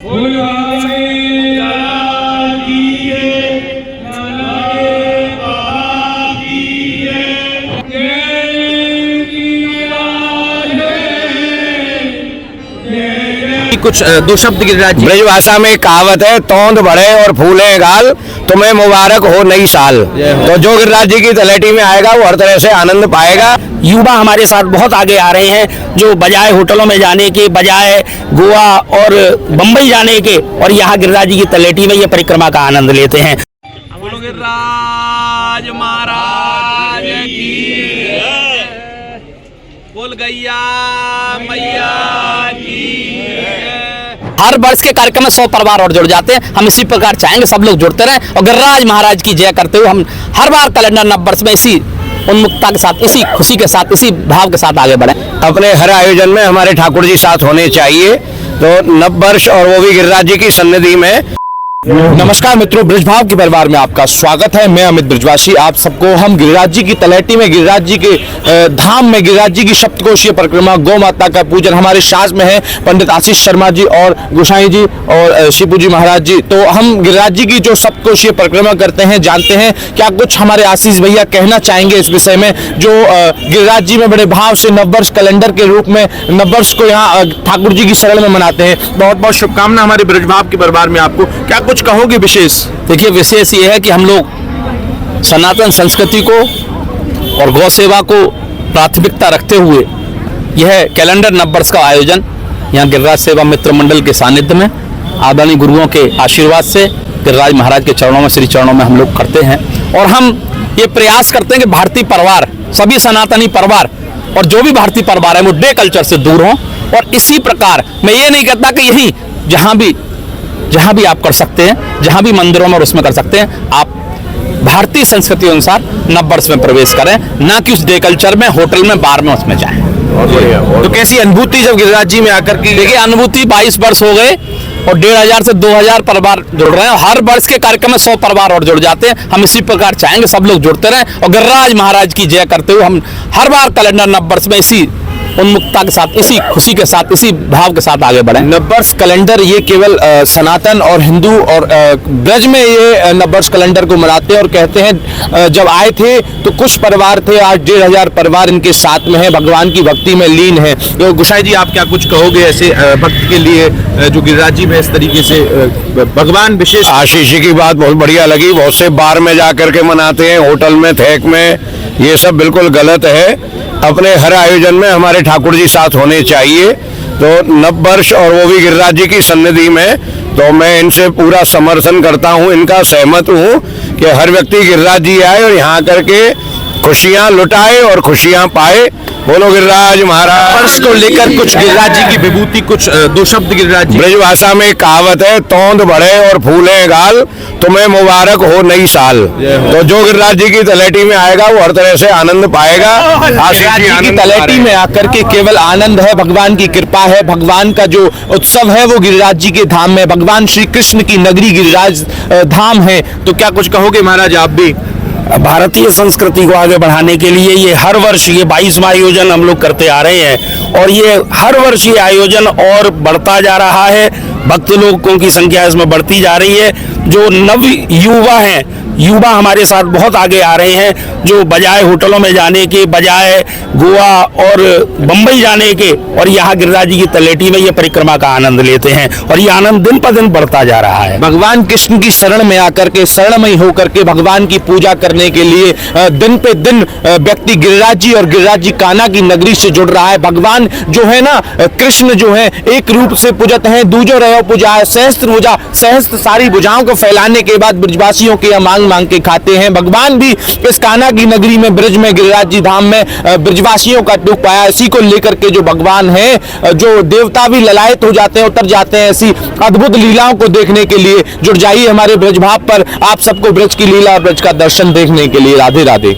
कुछ दो शब्द गिरिराज जी। ब्रज भाषा में कहावत है, तोंद बढ़े और फूले गाल, तुम्हें मुबारक हो नई साल। तो जो गिरिराज जी की तलेटी में आएगा वो हर तरह से आनंद पाएगा। युवा हमारे साथ बहुत आगे आ रहे हैं, जो बजाय होटलों में जाने के, बजाय गोवा और बंबई जाने के, और यहाँ गिरिराज जी की तलेटी में ये परिक्रमा का आनंद लेते हैं। बोलो गिरिराज महाराज की, बोल गैया मैया की। हर वर्ष के कार्यक्रम में 100 परिवार और जुड़ जाते हैं। हम इसी प्रकार चाहेंगे सब लोग जुड़ते रहें और गिरिराज महाराज की जय करते हुए हम हर बार कैलेंडर नव वर्ष में इसी उन्मुक्ता के साथ, इसी खुशी के साथ, इसी भाव के साथ आगे बढ़ें। अपने हर आयोजन में हमारे ठाकुर जी साथ होने चाहिए, तो नव वर्ष और वो भी गिरिराज जी की सन्निधि में। नमस्कार मित्रों, ब्रजभाव के परिवार में आपका स्वागत है। मैं अमित ब्रजवासी आप सबको हम गिरिराज जी की तलेटी में, गिरिराज जी के धाम में, गिरिराज जी की सप्तकोशीय परिक्रमा, गौ माता का पूजन, हमारे साथ में है पंडित आशीष शर्मा जी और गोसाई जी और शिपू जी महाराज जी। तो हम गिरिराज जी की जो सप्तकोशीय परिक्रमा करते हैं, जानते हैं क्या कुछ हमारे आशीष भैया कहना चाहेंगे इस विषय में, जो गिरिराज जी में बड़े भाव से नववर्ष कैलेंडर के रूप में नववर्ष को यहाँ ठाकुर जी की शरण में मनाते हैं। बहुत बहुत शुभकामना हमारे ब्रजभाव के परिवार में आपको। क्या कुछ कहोगे विशेष? देखिए, विशेष ये है कि हम लोग सनातन संस्कृति को और गौ सेवा को प्राथमिकता रखते हुए यह कैलेंडर नव वर्ष का आयोजन यहाँ गिरिराज सेवा मित्र मंडल के सानिध्य में आदरणीय गुरुओं के आशीर्वाद से गिरिराज महाराज के चरणों में, श्री चरणों में हम लोग करते हैं। और हम ये प्रयास करते हैं कि भारतीय परिवार, सभी सनातनी परिवार और जो भी भारतीय परिवार है वो डे कल्चर से दूर हों। और इसी प्रकार मैं ये नहीं कहता कि यही जहाँ भी आप कर सकते हैं, जहाँ भी मंदिरों में और उसमें कर सकते हैं, आप भारतीय संस्कृति अनुसार नव वर्ष में प्रवेश करें, ना कि उस डे कल्चर में, होटल में, बार में, उसमें जाएं। तो कैसी अनुभूति जब गिरिराज जी में आकर की? देखिए, अनुभूति 22 वर्ष हो गए और 1500 से 2000 परिवार जुड़ रहे हैं। हर वर्ष के कार्यक्रम में 100 परिवार और जुड़ जाते हैं। हम इसी प्रकार चाहेंगे सब लोग जुड़ते रहें और गिरिराज महाराज की जय करते हुए हम हर बार कैलेंडर नव वर्ष में इसी उन्मुक्ता के साथ, इसी खुशी के साथ, इसी भाव के साथ आगे बढ़ें। नववर्ष कैलेंडर ये केवल सनातन और हिंदू और ब्रज में ये नववर्ष कैलेंडर को मनाते हैं और कहते हैं जब आए थे तो कुछ परिवार थे, आज 1500 परिवार इनके साथ में है, भगवान की भक्ति में लीन है। तो गोसाई जी, आप क्या कुछ कहोगे ऐसे भक्त के लिए जो गिरिराज जी में इस तरीके से भगवान विशेष? आशीष जी की बात बहुत बढ़िया लगी। बहुत से बार में जाकर के मनाते हैं, होटल में, थेक में, ये सब बिल्कुल गलत है। अपने हर आयोजन में हमारे ठाकुर जी साथ होने चाहिए, तो नव वर्ष और वो भी गिरिराज जी की सन्निधि में। तो मैं इनसे पूरा समर्थन करता हूँ, इनका सहमत हूँ कि हर व्यक्ति गिरिराज जी आए और यहाँ करके खुशियाँ लुटाए और खुशियाँ पाए। बोलो गिरिराज महाराज। वर्ष को लेकर कुछ गिरिराज जी की विभूति, कुछ दो शब्द गिरिराज जी। ब्रज भाषा में कहावत है, तोंद बढ़े और फूले गाल, तुम्हें मुबारक हो नई साल। तो जो गिरिराज जी की तलेटी में आएगा वो हर तरह से आनंद पाएगा। गिरिराज जी की तलेटी में आकर के केवल आनंद है, भगवान की कृपा है, भगवान का जो उत्सव है वो गिरिराज जी के धाम में, भगवान श्री कृष्ण की नगरी गिरिराज धाम है। तो क्या कुछ कहोगे महाराज आप भी? भारतीय संस्कृति को आगे बढ़ाने के लिए ये हर वर्ष ये 22वां आयोजन हम लोग करते आ रहे हैं और ये हर वर्ष ये आयोजन और बढ़ता जा रहा है। भक्त लोगों की संख्या इसमें बढ़ती जा रही है। जो नव युवा हमारे साथ बहुत आगे आ रहे हैं, जो बजाय होटलों में जाने के, बजाय गोवा और बंबई जाने के, और यहाँ गिरिराज जी की तलेटी में ये परिक्रमा का आनंद लेते हैं और ये आनंद दिन पर दिन बढ़ता जा रहा है। भगवान कृष्ण की शरण में आकर के, शरणमय होकर के भगवान की पूजा करने के लिए दिन पे दिन व्यक्ति गिरिराज जी और गिरिराज जी कान्हा की नगरी से जुड़ रहा है। भगवान जो है ना, कृष्ण जो है एक रूप से पूजत है, दूजो रहो पूजा, सहस्त्र भुजा, सहस्त्र सारी भुजाओं को फैलाने के बाद ब्रजवासियों के मांग के खाते हैं। भगवान भी इस कान्हा की नगरी में, ब्रज में, गिरिराज जी धाम में ब्रजवासियों का दुख पाया। इसी को लेकर के जो भगवान है, जो देवता भी ललायत हो जाते हैं, उतर जाते हैं ऐसी अद्भुत लीलाओं को देखने के लिए। जुड़ जाइए हमारे ब्रजभाव पर, आप सबको ब्रज की लीला, ब्रज का दर्शन देखने के लिए। राधे राधे।